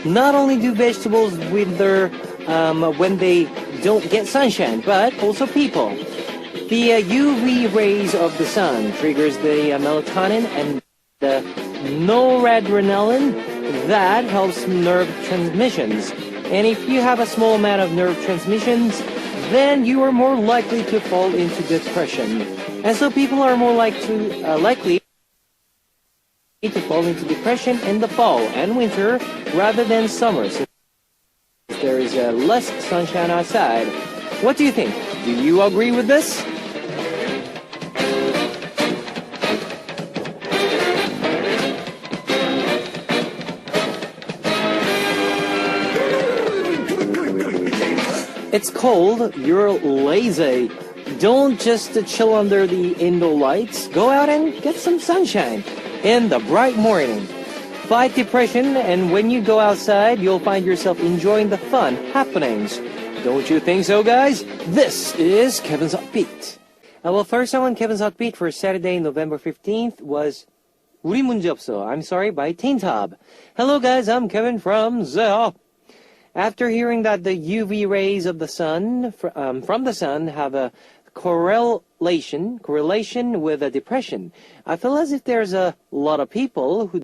Not only do vegetables wither when they don't get sunshine, but also people. The UV rays of the sun triggers the melatonin and the noradrenaline that helps nerve transmissions. And if you have a small amount of nerve transmissions, then you are more likely to fall into depression. And so people are more likely to fall into depression in the fall and winter rather than summer, since there is less sunshine outside. What do you think? Do you agree with this? It's cold, you're lazy. Don't just chill under the indoor lights. Go out and get some sunshine in the bright morning. Fight depression, and when you go outside, you'll find yourself enjoying the fun happenings. Don't you think so, guys? This is Kevin's Hot Beat. Well, first song on Kevin's Hot Beat for Saturday, November 15th was 우리 문제없어, I'm Sorry by Taintab. Hello, guys, I'm Kevin from Zeo. After hearing that the UV rays of the sun from the sun have a correlation with a depression, I feel as if there's a lot of people who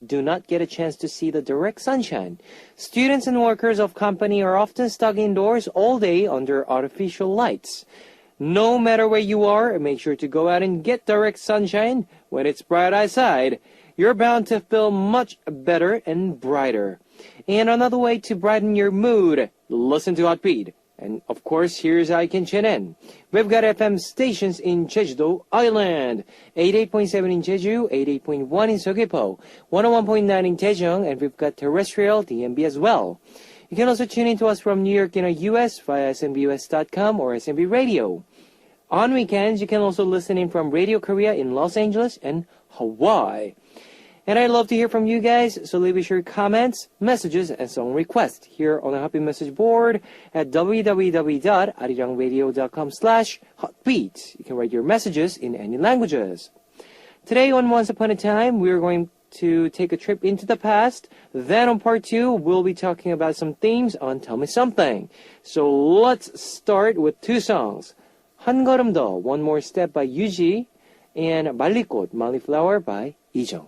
do not get a chance to see the direct sunshine. Students and workers of company are often stuck indoors all day under artificial lights. No matter where you are, make sure to go out and get direct sunshine when it's bright outside. You're bound to feel much better and brighter. And another way to brighten your mood, listen to Hot Beat. And of course, here's how you can tune in. We've got FM stations in Jeju-do Island, 88.7 in Jeju, 88.1 in Seogwipo, 101.9 in Daejeong, and we've got terrestrial DMB as well. You can also tune in to us from New York in the US via smbus.com or SMB Radio. On weekends, you can also listen in from Radio Korea in Los Angeles and Hawaii. And I'd love to hear from you guys, so leave us your comments, messages, and song requests here on the Happy Message board at www.arirangradio.com/hotbeat. You can write your messages in any languages. Today on Once Upon a Time, we're going to take a trip into the past. Then on part 2, we'll be talking about some themes on Tell Me Something. So let's start with 2 songs. 한 걸음 더, One More Step by Yuji, and 말리꽃, Mollyflower by 이정.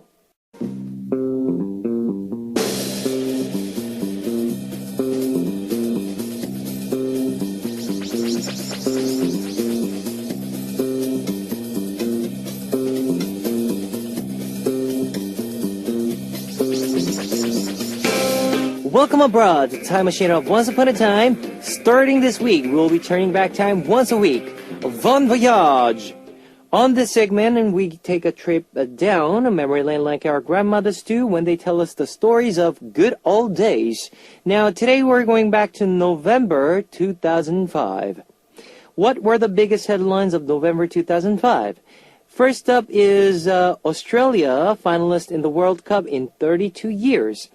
Welcome abroad to Time Machine of Once Upon a Time. Starting this week, we'll be turning back time once a week. Bon voyage! On this segment, we take a trip down memory lane like our grandmothers do when they tell us the stories of good old days. Now, today we're going back to November 2005. What were the biggest headlines of November 2005? First up is Australia, finalist in the World Cup in 32 years.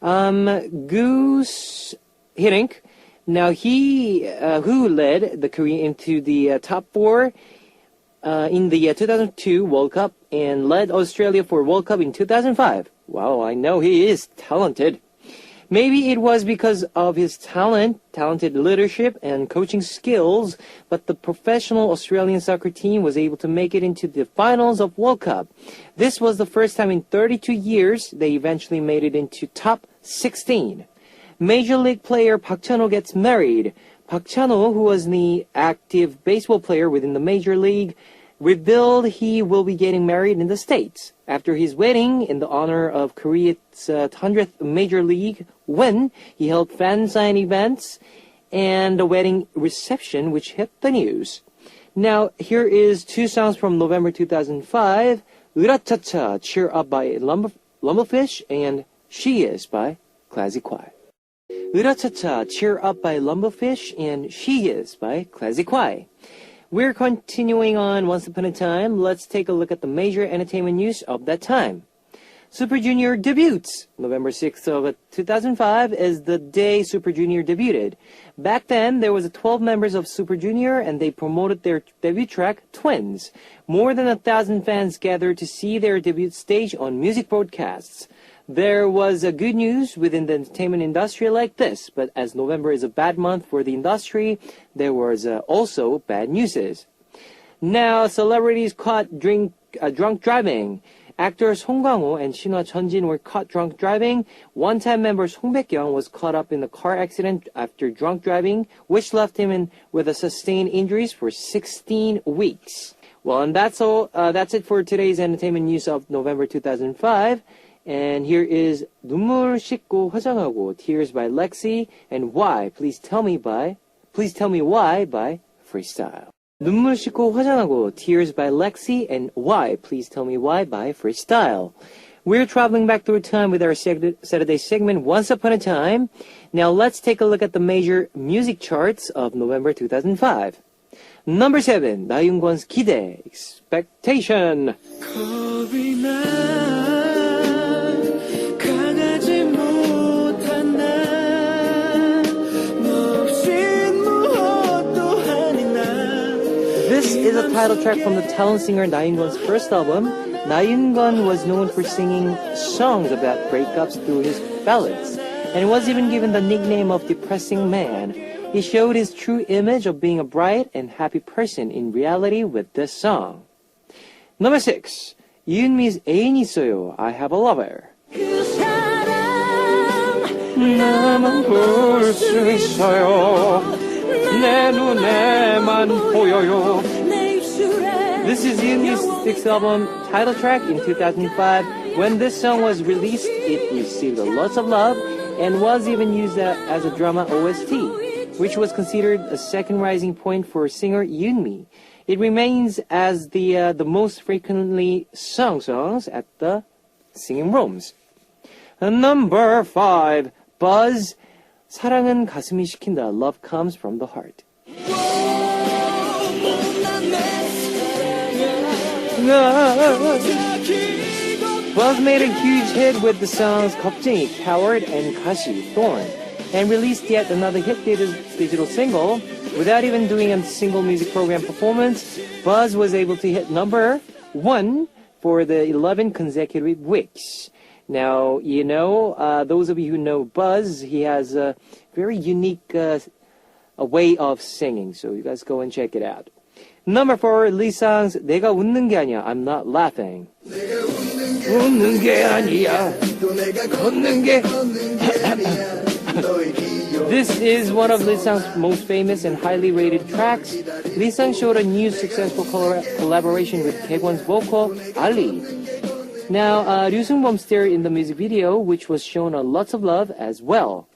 Guus Hiddink, now he who led the Korea into the top 4 in the 2002 World Cup and led Australia for World Cup in 2005. Wow, I know he is talented. Maybe it was because of his talented leadership and coaching skills, but the professional Australian soccer team was able to make it into the finals of World Cup. This was the first time in 32 years they eventually made it into top 16. Major League player Park Chan-ho gets married. Park Chan-ho, who was the active baseball player within the Major League, revealed he will be getting married in the States. After his wedding in the honor of Korea's 100th Major League win, he held fan sign events and a wedding reception which hit the news. Now, here is 2 songs from November 2005, 으라차차, Cheer Up by Lumblefish, and She Is by Classic Kwai. 으라차차, Cheer Up by Lumblefish, and She Is by Classic Kwai. We're continuing on Once Upon a Time. Let's take a look at the major entertainment news of that time. Super Junior debuts. November 6th of 2005 is the day Super Junior debuted. Back then, there was 12 members of Super Junior and they promoted their debut track, Twins. More than 1,000 fans gathered to see their debut stage on music broadcasts. There was good news within the entertainment industry like this, but as November is a bad month for the industry, there was also bad news. Now, celebrities caught drunk driving. Actors Song Kang-ho and Shinhwa Chunjin were caught drunk driving. One-time member Song Baek-young was caught up in a car accident after drunk driving, which left him with sustained injuries for 16 weeks. Well, and that's all. That's it for today's entertainment news of November 2005. And here is 눈물 씻고 화장하고 Tears by Lexi and Why. Please tell me why by Freestyle. 눈물 씻고 화장하고 Tears by Lexi and Why. Please tell me why by Freestyle. We're traveling back through time with our Saturday segment Once Upon a Time. Now let's take a look at the major music charts of November 2005. Number 7, 나윤권's 기대, Expectation. This is a title track from the talent singer Na Yoon-gun's first album. Na Yoon-gun was known for singing songs about breakups through his ballads, and was even given the nickname of Depressing Man. He showed his true image of being a bright and happy person in reality with this song. Number 6, 이은미's 애인 있어요, I Have a Lover. 나만 볼 수 있어요. 내 눈에만 보여요. This is Yoonmi's sixth album title track in 2005. When this song was released, it received lots of love and was even used as a drama OST, which was considered a second rising point for singer Yoonmi. It remains as the most frequently sung songs at the singing rooms. Number 5, Buzz. 사랑은 가슴이 시킨다. Love comes from the heart. Buzz made a huge hit with the songs 겁쟁이, Coward, and 가시, Thorn, and released yet another hit digital single. Without even doing a single music program performance, Buzz was able to hit number 1 for the 11 consecutive weeks. Now, you know, those of you who know Buzz, he has a very unique a way of singing, so you guys go and check it out. Number 4, Lee Sang's 내가 웃는 게 아니야, I'm not laughing. 웃는 게 아니야, 웃는 게 This is one of Lee Sang's most famous and highly rated tracks. Lee Sang showed a new successful collaboration with Taekwon's vocal, Ali. Now, Ryu Seung-bum starred in the music video, which was shown lots of love as well.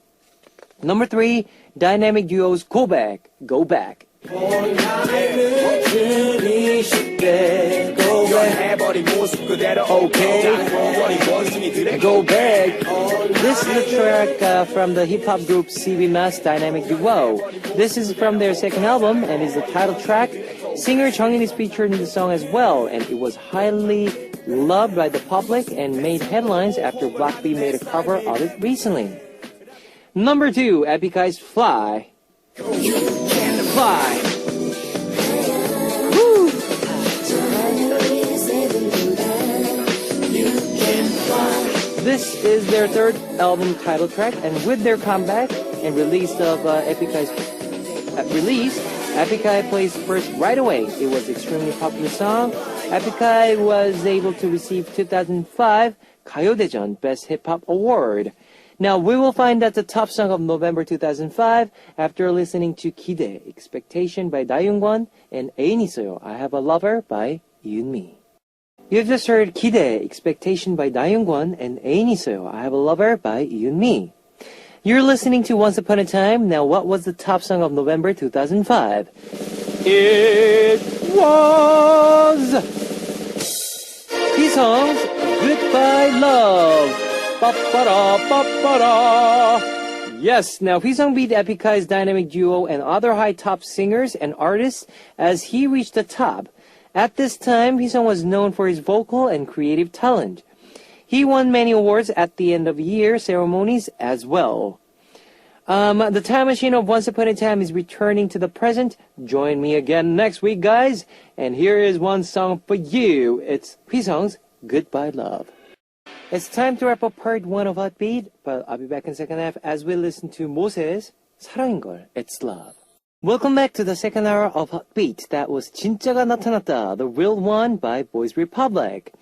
Number 3, dynamic duos Go Back, Go Back. Go Back. This is the track from the hip-hop group CV Mass Dynamic Duo. This is from their second album and is the title track. Singer Jungin is featured in the song as well, and it was highly loved by the public and made headlines after Block B made a cover of it recently. Number 2, Epic Eyes Fly. You can fly. Woo. This is their third album title track, and with their comeback and release of Epic Eyes Epic Eye placed first right away. It was an extremely popular song. Epic Eye was able to receive 2005 가요대전 Best Hip Hop Award. Now we will find out the top song of November 2005 after listening to 기대, Expectation by Na Yoon-gun and 애인 있어요, I Have a Lover by Yoonmi. You've just heard 기대, Expectation by Na Yoon-gun and 애인 있어요, I Have a Lover by Yoonmi. You're listening to Once Upon a Time. Now, what was the top song of November 2005? It was P-Song's Goodbye Love. Ba-ba-da, ba-ba-da. Yes, now P-Song beat Epic Eye's dynamic duo and other high top singers and artists as he reached the top. At this time, P-Song was known for his vocal and creative talent. He won many awards at the end of year ceremonies as well. The time machine of Once Upon a Time is returning to the present. Join me again next week, guys. And here is one song for you. It's 휘성's Goodbye Love. It's time to wrap up part 1 of Heartbeat, but I'll be back in second half as we listen to 모세's 사랑인걸, It's Love. Welcome back to the second hour of Heartbeat. That was 진짜가 나타났다, the real one by Boys Republic.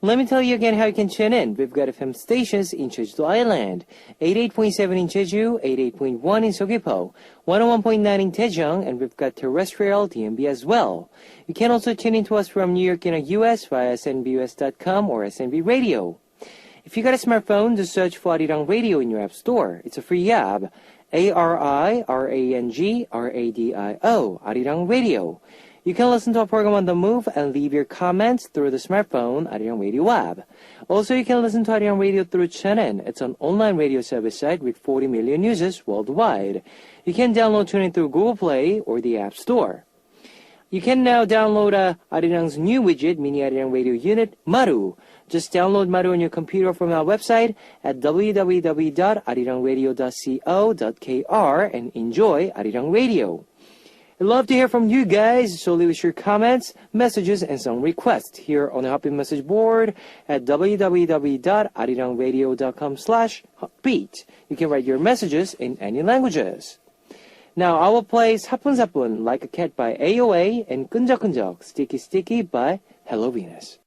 Let me tell you again how you can tune in. We've got FM stations in Jeju Island, 88.7 in Jeju, 88.1 in Seogwipo, 101.9 in Daejeong, and we've got terrestrial DMB as well. You can also tune in to us from New York in the US via snbus.com or SNB Radio. If you got a smartphone, just search for Arirang Radio in your app store. It's a free app. ARIRANGRADIO, Arirang Radio. You can listen to our program on the move and leave your comments through the smartphone Arirang Radio app. Also, you can listen to Arirang Radio through TuneIn. It's an online radio service site with 40 million users worldwide. You can download TuneIn through Google Play or the App Store. You can now download Arirang's new widget, Mini Arirang Radio Unit, Maru. Just download Maru on your computer from our website at www.arirangradio.co.kr and enjoy Arirang Radio. I'd love to hear from you guys, so leave us your comments, messages, and song requests here on the Heartbeat message board at www.arirangradio.com/heartbeat. You can write your messages in any languages. Now I will play 사뿐사뿐 Like a Cat by AOA and 끈적끈적 Sticky Sticky by Hello Venus.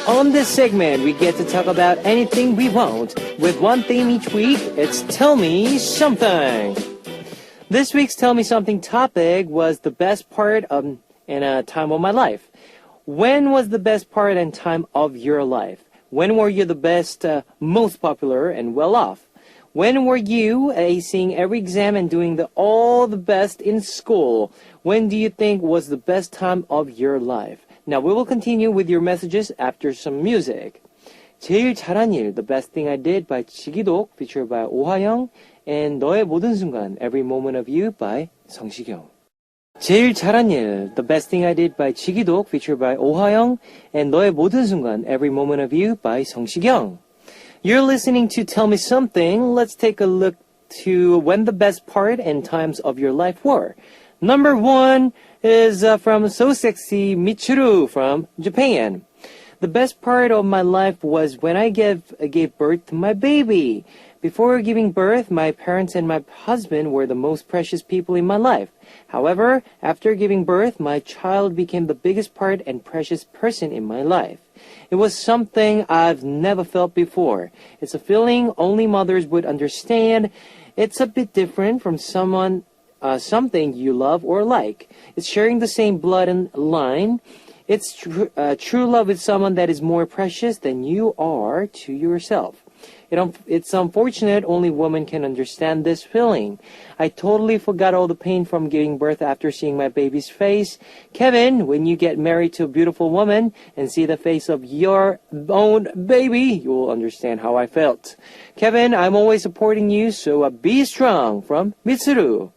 On this segment, we get to talk about anything we want. With one theme each week, it's Tell Me Something. This week's Tell Me Something topic was the best part in a time of my life. When was the best part and time of your life? When were you the best, most popular, and well off? When were you acing every exam and doing all the best in school? When do you think was the best time of your life? Now we will continue with your messages after some music. 제일 잘한 일, The Best Thing I Did by 지기독, featured by 오하영, and 너의 모든 순간, Every Moment of You by 성시경. 제일 잘한 일, The Best Thing I Did by 지기독, featured by 오하영, and 너의 모든 순간, Every Moment of You by 성시경. You're listening to Tell Me Something. Let's take a look to when the best part and times of your life were. Number 1 is from So Sexy Michiru from Japan. The best part of my life was when I gave birth to my baby. Before giving birth, my parents and my husband were the most precious people in my life. However, after giving birth, my child became the biggest part and precious person in my life. It was something I've never felt before. It's a feeling only mothers would understand. It's a bit different from something you love or like. It's sharing the same blood and line. It's true love with someone that is more precious than you are to yourself. It's unfortunate only women can understand this feeling. I totally forgot all the pain from giving birth after seeing my baby's face. Kevin, when you get married to a beautiful woman and see the face of your own baby, you will understand how I felt. Kevin, I'm always supporting you, so be strong. From Mitsuru.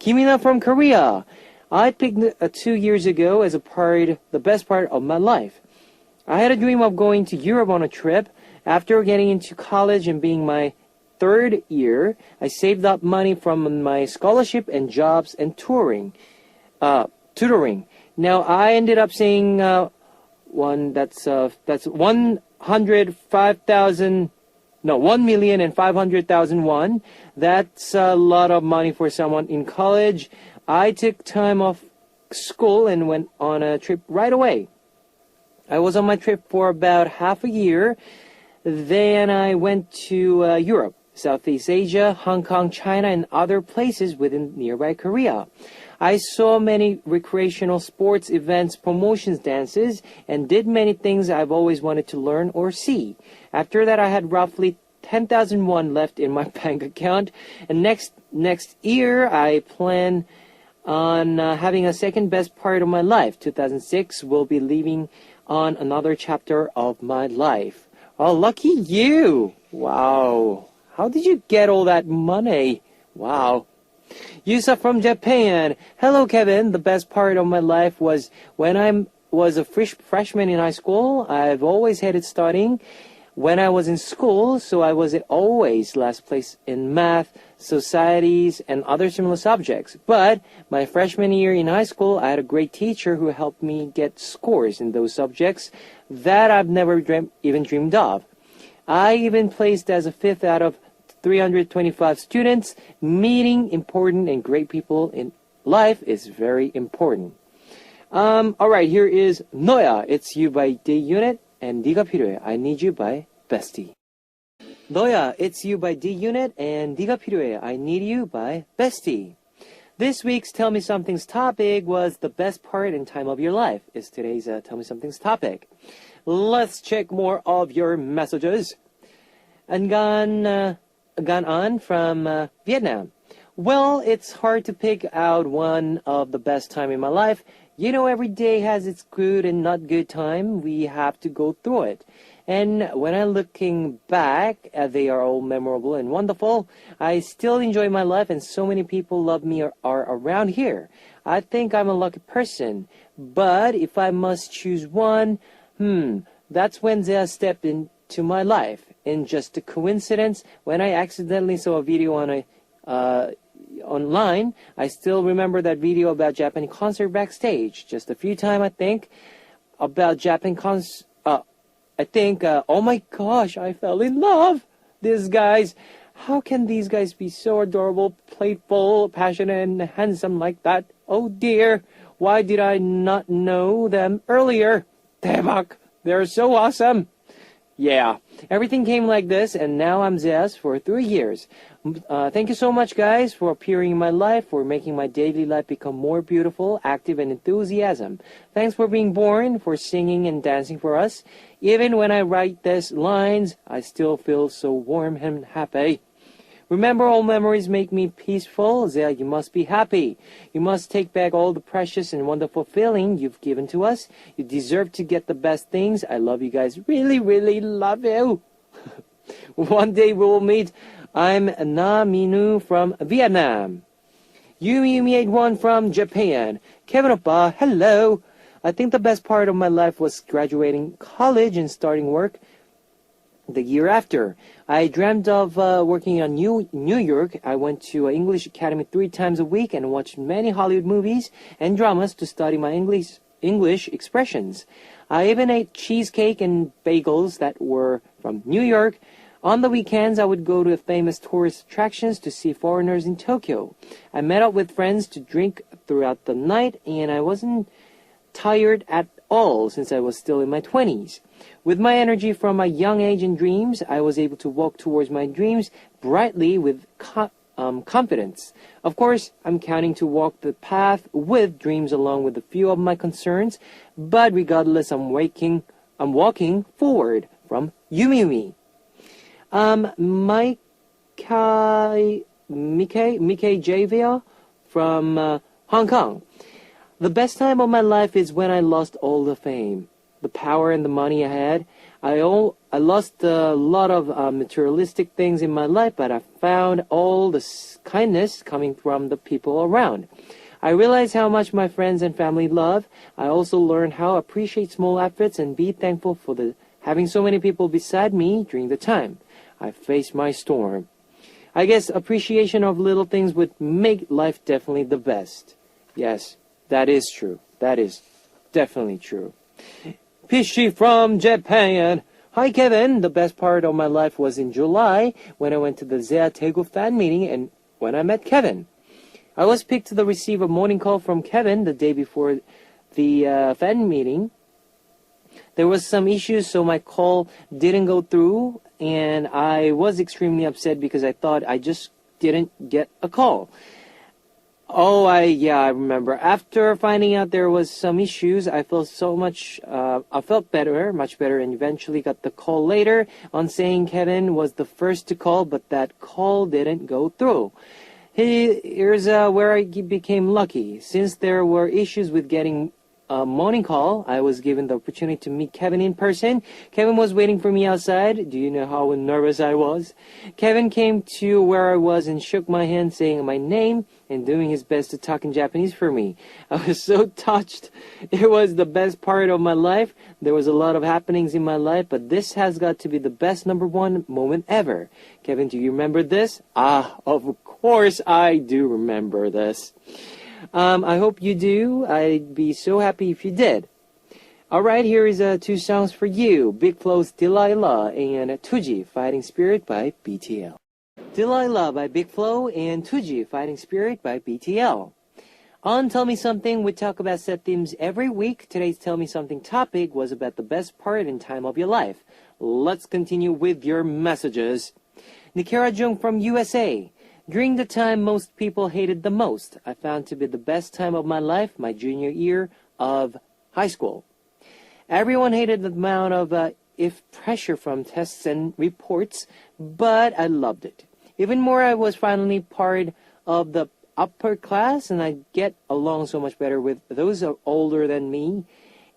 Kimina from Korea. I picked 2 years ago as the best part of my life. I had a dream of going to Europe on a trip. After getting into college and being my 3rd year, I saved up money from my scholarship and jobs and tutoring. Now I ended up saying that's 1,500,000 won. That's a lot of money for someone in college. I took time off school and went on a trip right away. I was on my trip for about half a year. Then I went to Europe, Southeast Asia, Hong Kong, China, and other places within nearby Korea. I saw many recreational sports events, promotions, dances, and did many things I've always wanted to learn or see. After that, I had roughly 10,000 won left in my bank account. And next year, I plan on having a second best part of my life. 2006 will be leaving on another chapter of my life. Oh, lucky you. Wow. How did you get all that money? Wow. Yusa from Japan. Hello, Kevin. The best part of my life was when I was a freshman in high school. I've always hated studying when I was in school, so I was always last place in math, societies, and other similar subjects. But my freshman year in high school, I had a great teacher who helped me get scores in those subjects that I've never even dreamed of. I even placed as a fifth out of 325 students. Meeting important and great people in life is very important. All right, here is Noya, It's You by D-Unit, and 네가 필요해, I Need You by Bestie. Noya, It's You by D-Unit, and 네가 필요해, I Need You by Bestie. This week's Tell Me Something's topic was the best part and time of your life is today's Tell Me Something's topic. Let's check more of your messages. Gan An from Vietnam. Well, it's hard to pick out one of the best time in my life. You know, every day has its good and not good time. We have to go through it. And when I'm looking back, they are all memorable and wonderful. I still enjoy my life and so many people love me or are around here. I think I'm a lucky person. But if I must choose one, that's when Zia stepped into my life. In just a coincidence, when I accidentally saw a video on online, I still remember that video about Japanese concert backstage. Just a few times, I think, about Japan concert. Oh my gosh, I fell in love. These guys, how can these guys be so adorable, playful, passionate, and handsome like that? Oh dear, why did I not know them earlier? 대박, they're so awesome. Yeah, everything came like this, and now I'm Zez for 3 years. Thank you so much, guys, for appearing in my life, for making my daily life become more beautiful, active, and enthusiasm. Thanks for being born, for singing and dancing for us. Even when I write these lines, I still feel so warm and happy. Remember, all memories make me peaceful. Zia, you must be happy. You must take back all the precious and wonderful feeling you've given to us. You deserve to get the best things. I love you guys. Really, really love you. One day we will meet. I'm Na Minu from Vietnam. Yumi81 from Japan. Kevin Oppa, hello. I think the best part of my life was graduating college and starting work the year after. I dreamt of working in New York. I went to English Academy 3 times a week and watched many Hollywood movies and dramas to study my English expressions. I even ate cheesecake and bagels that were from New York. On the weekends, I would go to famous tourist attractions to see foreigners in Tokyo. I met up with friends to drink throughout the night, and I wasn't tired at all since I was still in my 20s. With my energy from a young age and dreams, I was able to walk towards my dreams brightly with confidence. Of course, I'm counting to walk the path with dreams along with a few of my concerns, but regardless, I'm walking forward from Yumi. Mike Javia from Hong Kong. The best time of my life is when I lost all the fame, the power, and the money I had. I lost a lot of materialistic things in my life, but I found all the kindness coming from the people around. I realized how much my friends and family love. I also learned how to appreciate small efforts and be thankful for having so many people beside me during the time I faced my storm. I guess appreciation of little things would make life definitely the best. Yes, that is true. That is definitely true. Pishi from Japan. Hi, Kevin. The best part of my life was in July when I went to the Zea Taegu fan meeting and when I met Kevin. I was picked to receive a morning call from Kevin the day before the fan meeting. There was some issues, so my call didn't go through, and I was extremely upset because I thought I just didn't get a call. Oh, I remember. After finding out there was some issues, I felt much better, and eventually got the call later on saying Kevin was the first to call, but that call didn't go through. Here's where I became lucky. Since there were issues with getting morning call, I was given the opportunity to meet Kevin in person. Kevin was waiting for me outside. Do you know how nervous I was? Kevin came to where I was and shook my hand, saying my name and doing his best to talk in Japanese for me. I was so touched. It was the best part of my life. There was a lot of happenings in my life, but this has got to be the best number one moment ever. Kevin, do you remember this? Ah, of course I do remember this. I hope you do. I'd be so happy if you did. Alright, here is two songs for you. Big Flow's Delilah and Tuji, Fighting Spirit by BTL. Delilah by Big Flow and Tuji, Fighting Spirit by BTL. On Tell Me Something, we talk about set themes every week. Today's Tell Me Something topic was about the best part and time of your life. Let's continue with your messages. Nikera Jung from USA. During the time most people hated the most, I found to be the best time of my life, my junior year of high school. Everyone hated the amount of if pressure from tests and reports, but I loved it. Even more, I was finally part of the upper class, and I get along so much better with those older than me.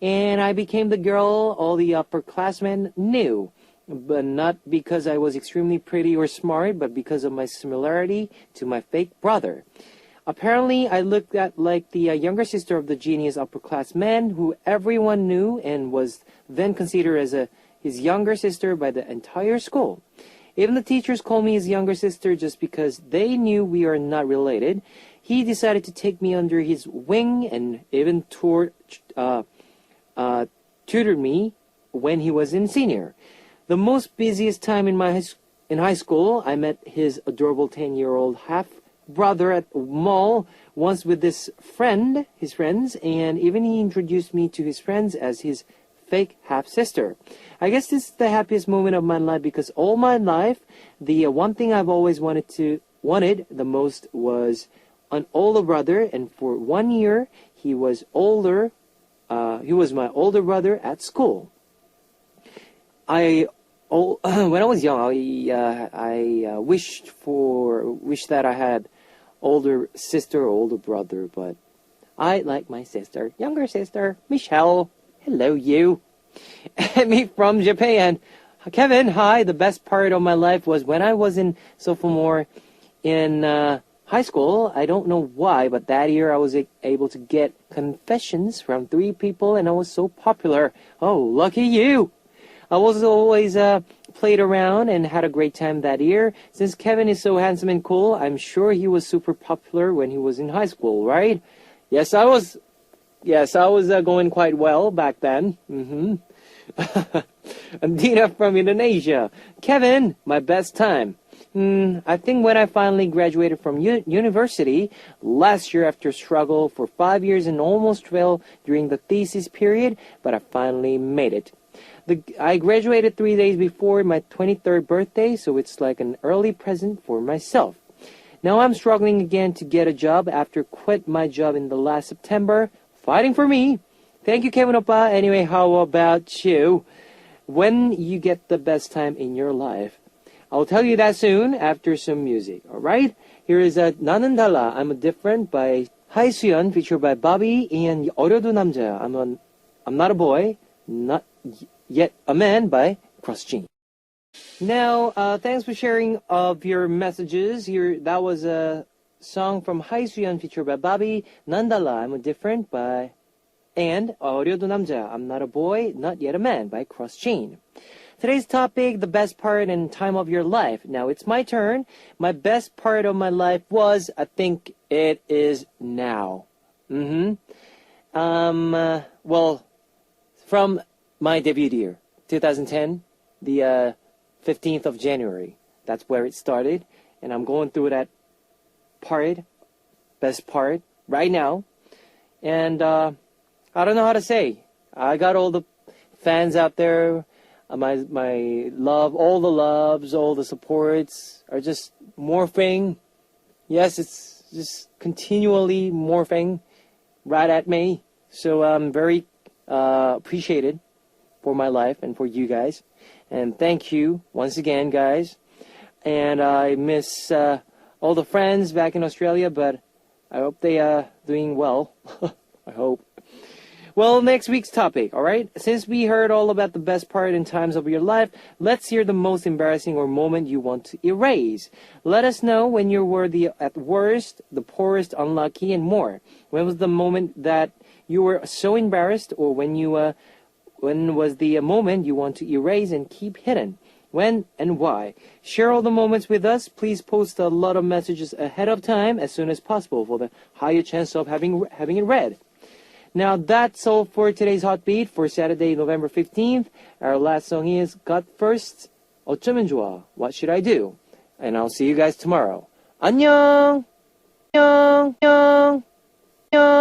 And I became the girl all the upperclassmen knew. But not because I was extremely pretty or smart, but because of my similarity to my fake brother. Apparently, I looked at like the younger sister of the genius upperclassman who everyone knew and was then considered as his younger sister by the entire school. Even the teachers called me his younger sister just because they knew we are not related. He decided to take me under his wing and even tutored me when he was in senior. The most busiest time in high school, I met his adorable 10-year-old half-brother at the mall, once with his friends, and even he introduced me to his friends as his fake half-sister. I guess this is the happiest moment of my life because all my life, the one thing I've always wanted the most was an older brother, and for 1 year, he was my older brother at school. When I was young, I wished that I had older sister or older brother, but I like my sister, younger sister, Michelle. Hello, you. And me from Japan. Kevin, hi. The best part of my life was when I was in sophomore in high school. I don't know why, but that year I was able to get confessions from 3 people, and I was so popular. Oh, lucky you. I was always played around and had a great time that year. Since Kevin is so handsome and cool, I'm sure he was super popular when he was in high school, right? Yes, I was going quite well back then. And Dina from Indonesia. Kevin, my best time. I think when I finally graduated from university last year after struggle for 5 years and almost failed during the thesis period, but I finally made it. I graduated 3 days before my 23rd birthday, so it's like an early present for myself. Now I'm struggling again to get a job after quit my job in the last September. Fighting for me. Thank you, Kevin Oppa. Anyway, how about you? When you get the best time in your life? I'll tell you that soon after some music, alright? Here is 나는 달라, I'm Different by 하이수연, featured by Bobby, and 어려도 남자, I'm not a boy, not yet a man by Cross Gene. Now, thanks for sharing of your messages. That was a song from 하이수연 featured by Bobby, Nandala, I'm Different by, and 어려도 남자, I'm not a boy, not yet a man by Cross Gene. Today's topic, the best part and time of your life. Now it's my turn. My best part of my life was, I think it is now. Well, from my debut year, 2010, the 15th of January. That's where it started. And I'm going through that best part, right now. And I don't know how to say. I got all the fans out there. My love, all the loves, all the supports are just morphing. Yes, it's just continually morphing right at me. So I'm very appreciated for my life and for you guys. And thank you once again, guys. And I miss all the friends back in Australia, but I hope they are doing well. I hope. Well, next week's topic, alright? Since we heard all about the best part and times of your life, let's hear the most embarrassing or moment you want to erase. Let us know when you were the at worst, the poorest, unlucky, and more. When was the moment that you were so embarrassed, or when was the moment you want to erase and keep hidden? When and why? Share all the moments with us. Please post a lot of messages ahead of time as soon as possible for the higher chance of having it read. Now that's all for today's Hot Beat for Saturday, November 15th. Our last song is God First, 어쩌면 좋아, What Should I Do? And I'll see you guys tomorrow. 안녕! 안녕! 안녕! 안녕!